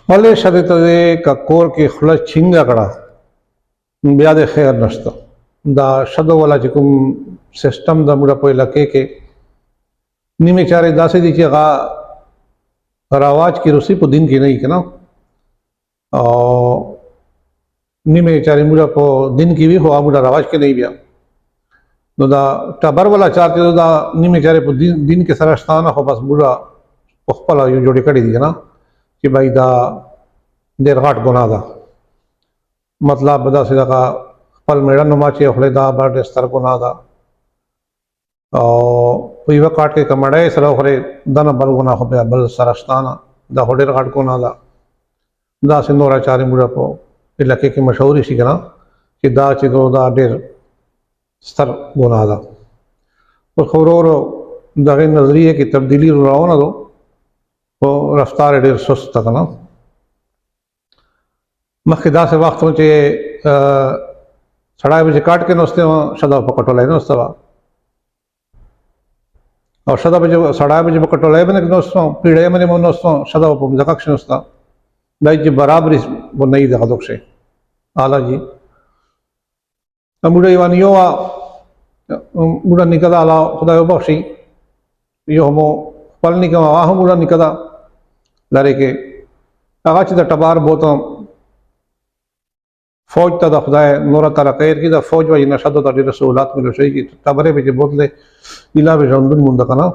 خپل شده ته کا کور کې خله چینګه کړه بیا د خیر نشته دا شدو والا چې کوم سیستم د موږ په علاقې کې نیمه چارې داسې دي چې هغه رواج کې روسي په دین کې نه وي کنه او نیمه چارې موږ په دین کې وي خو موږ رواج کې نه وي بیا نو دا ټبر والا چارته دا نیمه چارې په دین کې سره شتانه خو بس موږ په خپل یو جوړې کړې دي کنه چې بھائی دا ډېر غټ ګناه ده مطلب دا چې دا خپل میړه نوما چې خپل دا باندې ستر ګناه ده او په یو کاټ کې کمړې سره خپل دنه بل ګناه خو بل سرشتانه دا ډېر غټ ګناه ده دا سينورا چارې موږ په علاقې کې مشهور شي کنه چې دا چې دا ډېر ستر ګناه ده او خورو دغه نظریه کې تبدیلی راوونه دو او رفتار ډېر سست کنه مخکې داسې وخت و چې سړی به چې کاټ کې نوسته شدا په کټولای نوسته او شدا به سړی به په کټولای باندې نوسته پیړې باندې مو نوسته شدا په ځکه کې نوسته دای چې برابرې و نه دی دغه دوکشه اعلی جی اموږ یو نیو موږ نکدا اعلی خدای وبخشي یو مو خپل نکما واه موږ نکدا لاره کې هغه چې د ټبار بوته فوج ته د خدای نور تعالی خیر کی د فوج وای نشد د رسولات ملو شي کی تبره به بوتله اله به ژوندون مونږ کنه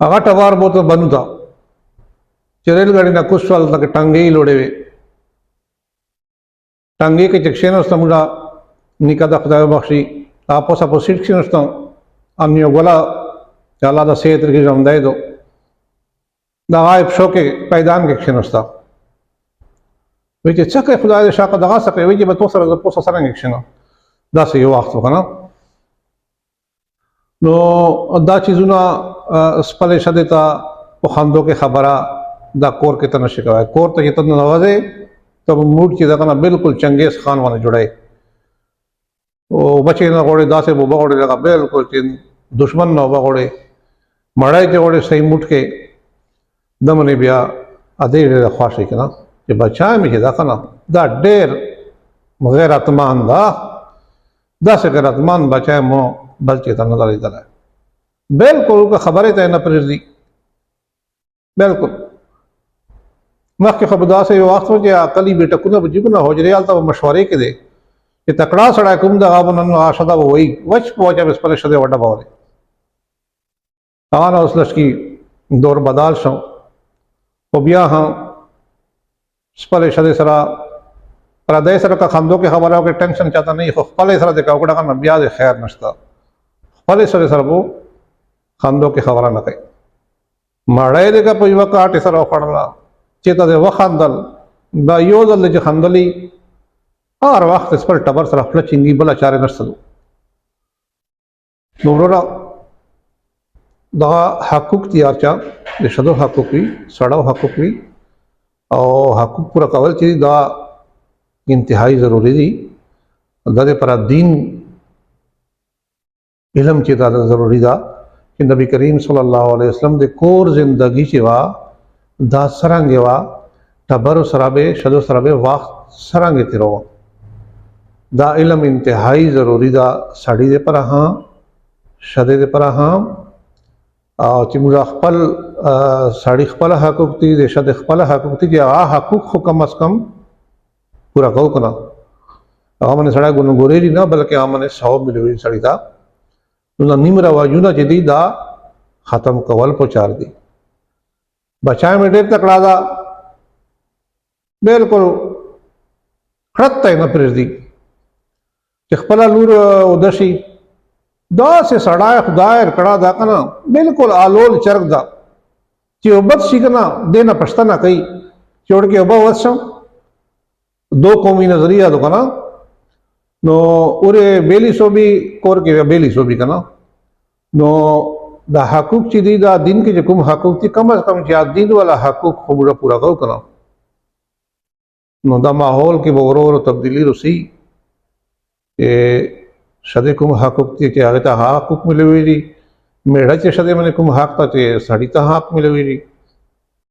هغه ټبار بوته بنوتا چریل غړي نه کوشل تک ټنګي لوړې وي ټنګي کې چکشنو سمډا نکدا خدای بخشي تاسو په سیټ کې نشته ان یو غلا الله د سیت کې ژوندای دو دا غایب شو کې پیدان کې کښینوستا وی چې څکه خدای دې شاکه دغه څکه وی چې به تو سره د پوسه سره کې کښینو دا څه یو وخت وکنه نو دا چیزونه سپلې شته تا په خندو کې خبره دا کور کې ته نشي کوي کور ته چې ته نوازه ته موډ چې دا کنه بالکل چنګیز خان باندې جوړای او بچي نه غوړي داسې بوبا غوړي لگا بالکل چې دشمن نه وغوړي مړای ته غوړي صحیح موټ کې دمنه بیا ا دې خواشي کنه چې بچا مې دا کنه دا ډېر غیرتمند دا څه غیرتمند بچا مو بلکې ته نه لري دا بالکل خبره ته نه پرېږدي بالکل مخکې خبردار سه یو وخت چې عقلي بیٹه کو نه بجګنه هوجريال ته مشورې کې دي چې تکړه سړی کوم د غابنن عاشدا وای وچ پوجا بس پر شده وډه باوري هغه اوس لشکي دور بدل شو او بیا هم خپل شده سره پر دای سره کا خندو کې خبره او کې ټینشن چاته نه خو خپل سره د کاوډه کا بیا د خیر نشته خپل سره وو خندو کې خبره نه کوي مړای دې کا په یو کاټ سره وخړلا چې ته وخندل دا یو ځل چې خندلې هر وخت خپل ټبر سره خپل چنګي بل چارې نشته نو ورو دا حقوق تیار چا د شدو حقوق وي سړاو حقوق وي او حقوق پورا کول چې دا انتهایی ضروری دي د پر دین علم چې دا ضروری ده چې نبی کریم صلی الله علیه وسلم د کور زندگی چې وا دا سرنګ وا ټبر سره به شدو سره به وخت سرنګ تیرو دا علم انتهایی ضروری دا سړی دې پر ها شدې دې پر ها او چې موږ خپل سړی خپل حقوق دي د شدې خپل حقوق دي چې هغه حقوق خو کم از کم پورا کو کنه هغه باندې سړی ګوري نه بلکې هغه باندې 100 ملي سړی دا نو نیم رواجونه چې دي دا ختم کول پوچار دي بچای مې ډېر تکړه دا بالکل خړته نه پرېږدي چې خپل لور ودشي دا سه سړای خدای کړه دا کنه بالکل آلول چرګ دا چې وبد شي کنه دینه پښتنه کوي چوڑ کې وبا وسم دو قومي نظریه دو کنه نو اوره بیلی سو بھی کور کې بیلی سو بھی کنه نو دا حقوق چې دي دا دین کې کوم حقوق دي کم از کم چې دین والا حقوق خو پورا کو کنه نو دا ماحول کې ورو تبدیلی رسی شده کوم حقوق دي چې هغه ته حقوق ملوي دي میړه چې شده باندې کوم حق ته چې سړی ته حق ملوي دي